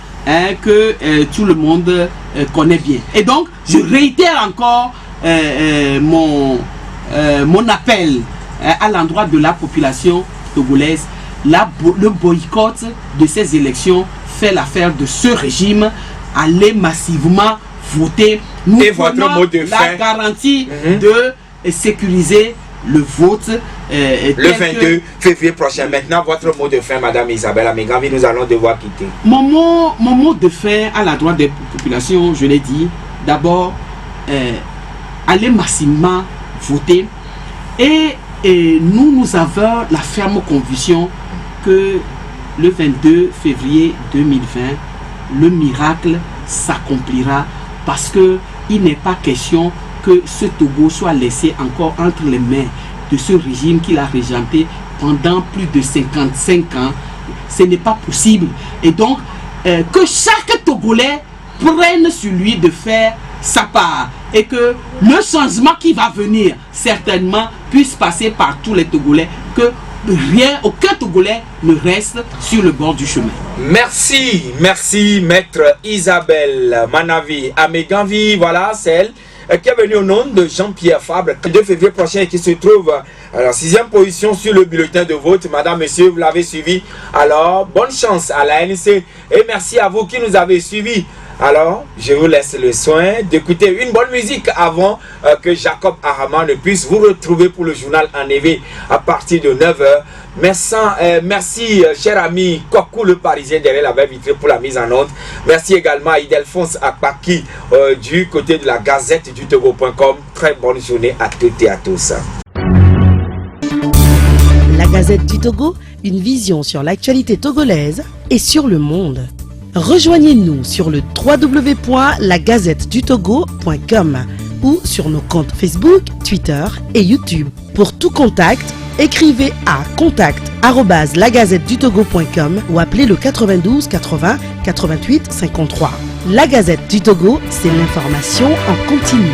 que tout le monde connaît bien. Et donc, je réitère encore mon appel à l'endroit de la population togolaise. Le boycott de ces élections fait l'affaire de ce régime. Allez massivement voter. Nous prenons la garantie de sécuriser le vote. Le 22 février prochain. Maintenant, votre mot de fin, Madame Isabelle Amegambi, nous allons devoir quitter. Mon mot de fin à l'endroit des populations, je l'ai dit, d'abord, allez massivement voter. Et nous avons la ferme conviction que le 22 février 2020, le miracle s'accomplira parce qu'il n'est pas question que ce Togo soit laissé encore entre les mains de ce régime qu'il a régenté pendant plus de 55 ans. Ce n'est pas possible. Et donc, que chaque Togolais prenne sur lui de faire sa part et que le changement qui va venir certainement puisse passer par tous les Togolais, que aucun Togolais ne reste sur le bord du chemin. Merci, maître Isabelle Manavi Amegambi, voilà celle qui est venue au nom de Jean-Pierre Fabre, le 2 février prochain et qui se trouve à la 6e position sur le bulletin de vote. Madame, monsieur, vous l'avez suivi. Alors, bonne chance à la ANC et merci à vous qui nous avez suivis. Alors, je vous laisse le soin d'écouter une bonne musique avant que Jacob Arama ne puisse vous retrouver pour le journal en éveil à partir de 9h. Merci, cher ami Kokou le Parisien derrière la baie vitrée pour la mise en onde. Merci également à Idelphonse Akpaki du côté de la Gazette du Togo.com. Très bonne journée à toutes et à tous. La Gazette du Togo, une vision sur l'actualité togolaise et sur le monde. Rejoignez-nous sur le www.lagazettedutogo.com ou sur nos comptes Facebook, Twitter et YouTube. Pour tout contact, écrivez à contact@lagazettedutogo.com ou appelez le 92 80 88 53. La Gazette du Togo, c'est l'information en continu.